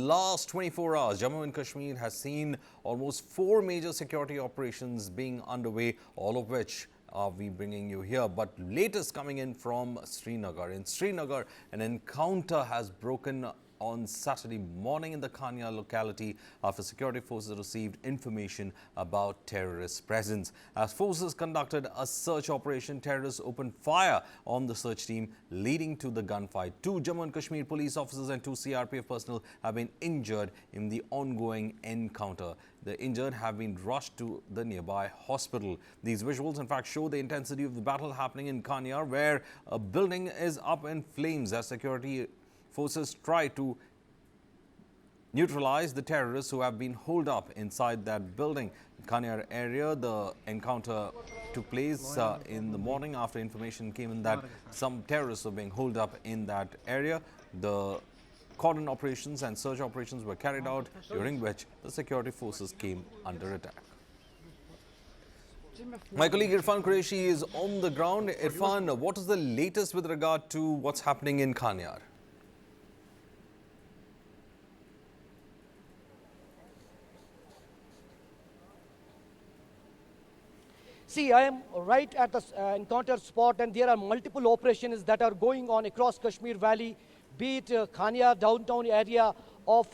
last 24 hours, Jammu and Kashmir has seen almost 4 major security operations being underway, all of which are we bringing you here. But latest coming in from Srinagar. In Srinagar, an encounter has broken on Saturday morning in the Khanyar locality after security forces received information about terrorist presence. As forces conducted a search operation, terrorists opened fire on the search team, leading to the gunfight. 2 Jammu and Kashmir police officers and 2 CRPF personnel have been injured in the ongoing encounter. The injured have been rushed to the nearby hospital. These visuals, in fact, show the intensity of the battle happening in Khanyar, where a building is up in flames as security forces try to neutralize the terrorists who have been holed up inside that building. In Khanyar area, the encounter took place in the morning after information came in that some terrorists were being holed up in that area. The cordon operations and search operations were carried out, during which the security forces came under attack. My colleague Irfan Qureshi is on the ground. Irfan, what is the latest with regard to what's happening in Khanyar? See, I am right at the encounter spot, and there are multiple operations that are going on across Kashmir Valley, be it Khanyar downtown area of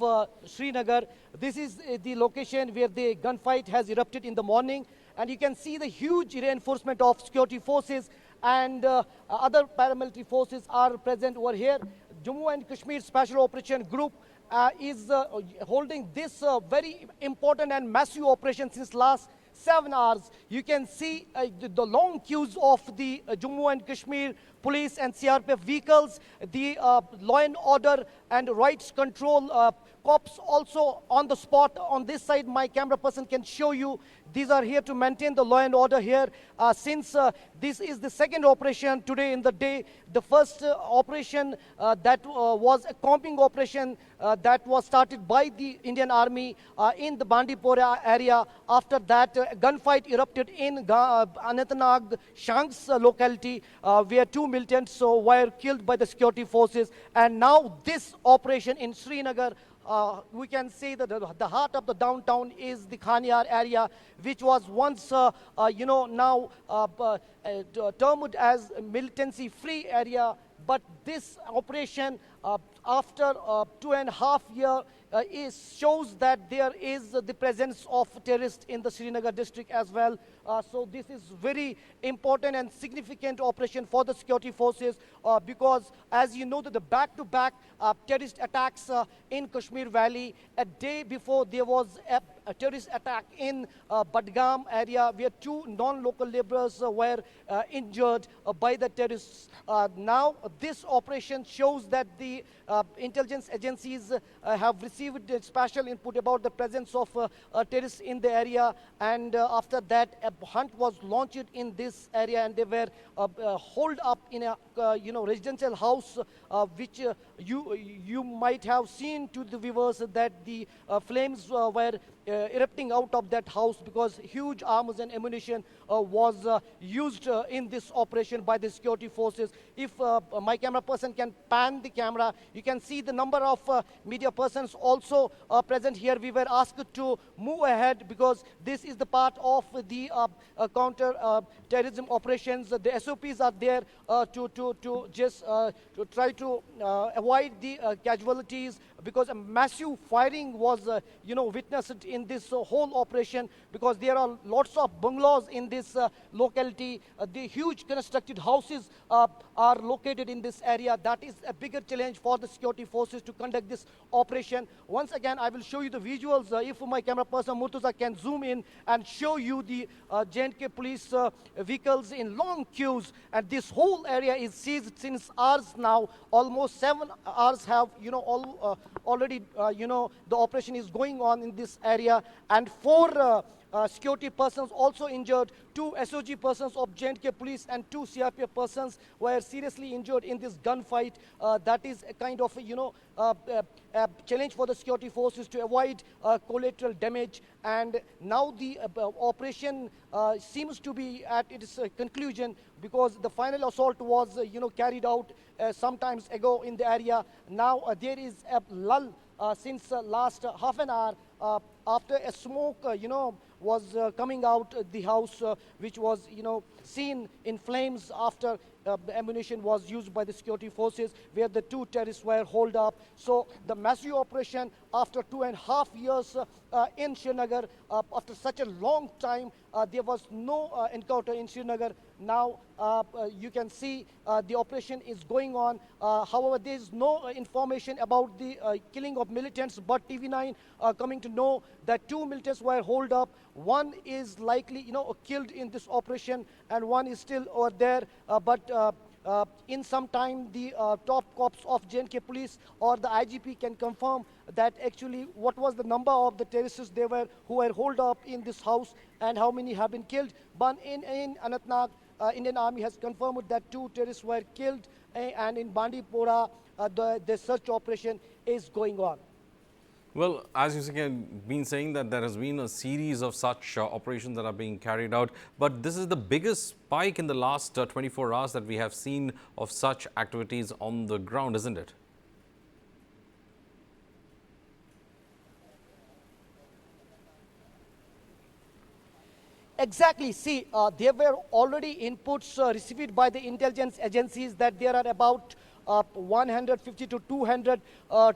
Srinagar. This is the location where the gunfight has erupted in the morning, and you can see the huge reinforcement of security forces and other paramilitary forces are present over here. Jammu and Kashmir Special Operation Group is holding this very important and massive operation since last 7 hours. You can see the long queues of the Jammu and Kashmir police and CRPF vehicles, the law and order and rights control cops also on the spot. On this side, my camera person can show you. These are here to maintain the law and order here. Since this is the second operation today in the day, the first operation that was a combing operation that was started by the Indian Army in the Bandipora area. After that, a gunfight erupted in Anantnag Shanks locality where 2 militants were killed by the security forces. And now this operation in Srinagar, we can say that the heart of the downtown is the Khanyar area, which was once, now termed as militancy-free area. But this operation, after 2.5 years, shows that there is the presence of terrorists in the Srinagar district as well. So this is very important and significant operation for the security forces because, as you know, that the back-to-back terrorist attacks in Kashmir Valley. A day before, there was a terrorist attack in Budgam area where 2 non-local laborers were injured by the terrorists. Now, this operation shows that the intelligence agencies have received special input about the presence of terrorists in the area, and after that, a hunt was launched in this area, and they were holed up in a residential house, which you might have seen to the viewers that the flames were erupting out of that house because huge arms and ammunition was used in this operation by the security forces. If my camera person can pan the camera, you can see the number of media persons also present here. We were asked to move ahead because this is the part of the counter terrorism operations. The SOPs are there to just to try to avoid the casualties, because a massive firing was witnessed in this whole operation, because there are lots of bungalows in this locality. The huge constructed houses are located in this area. That is a bigger challenge for the security forces to conduct this operation. Once again, I will show you the visuals. If my camera person Murtuza can zoom in and show you the J&K police vehicles in long queues, and this whole area is seized since hours now. Almost 7 hours have already the operation is going on in this area, and 4 security persons also injured. 2 SOG persons of J&K police and 2 CRPF persons were seriously injured in this gunfight. That is a kind of a challenge for the security forces to avoid collateral damage. And now the operation seems to be at its conclusion, because the final assault was carried out some times ago in the area. Now there is a lull since last half an hour after a smoke, was coming out the house, which was, seen in flames after the ammunition was used by the security forces, where the two terrorists were holed up. So the massive operation after 2.5 years in Srinagar, after such a long time, there was no encounter in Srinagar. Now you can see the operation is going on. However, there is no information about the killing of militants, but TV9 coming to know that 2 militants were holed up. One is likely, killed in this operation, and one is still over there. But in some time, the top cops of J&K police or the IGP can confirm that actually what was the number of the terrorists who were holed up in this house and how many have been killed. But in Anantnag, Indian Army has confirmed that 2 terrorists were killed, and in Bandipora, the search operation is going on. Well, as you've been saying that there has been a series of such operations that are being carried out, but this is the biggest spike in the last 24 hours that we have seen of such activities on the ground, isn't it? Exactly. See, there were already inputs received by the intelligence agencies that there are about 150 to 200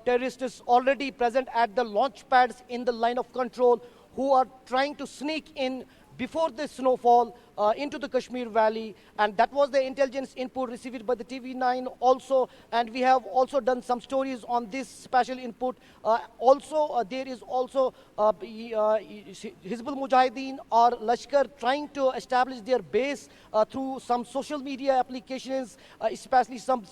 terrorists already present at the launch pads in the line of control, who are trying to sneak in before the snowfall into the Kashmir Valley. And that was the intelligence input received by the TV9 also. And we have also done some stories on this special input. There is also Hizbul Mujahideen or Lashkar trying to establish their base through some social media applications, especially some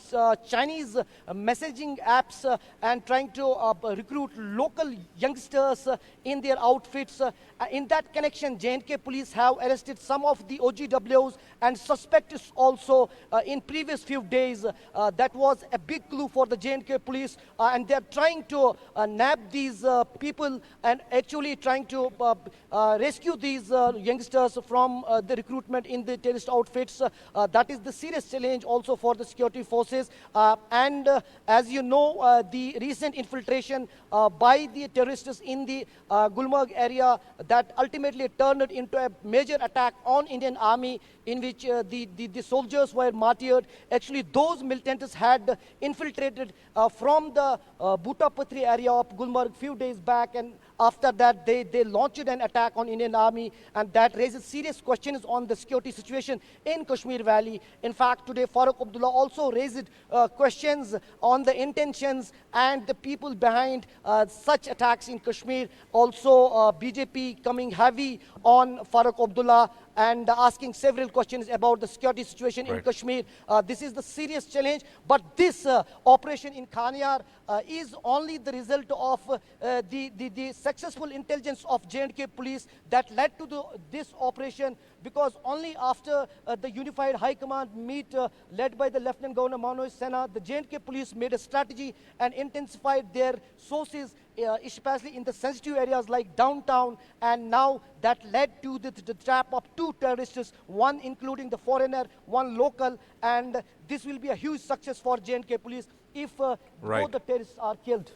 Chinese messaging apps, and trying to recruit local youngsters in their outfits. In that connection, J&K police have arrested some of the OGWs and suspects also in previous few days. That was a big clue for the J&K police, and they're trying to nab these people and actually trying to rescue these youngsters from the recruitment in the terrorist outfits. That is the serious challenge also for the security forces. As you know, the recent infiltration by the terrorists in the Gulmarg area that ultimately turned into a major attack on Indian Army, in which the soldiers were martyred. Actually, those militants had infiltrated from the Butapatri area of Gulmarg few days back, and after that they launched an attack on Indian Army, and that raises serious questions on the security situation in Kashmir Valley. In fact, today Farooq Abdullah also raised questions on the intentions and the people behind such attacks in Kashmir. Also, BJP coming heavy on Farooq Abdullah and asking several questions about the security situation in Kashmir. This is the serious challenge, but this operation in Khanyar is only the result of the successful intelligence of J&K police that led to this operation, because only after the Unified High Command meet led by the Lieutenant Governor Manoj Sena, the J&K police made a strategy and intensified their sources, especially in the sensitive areas like downtown, and now that led to the trap of 2 terrorists, one including the foreigner, one local, and this will be a huge success for J&K police if both the terrorists are killed.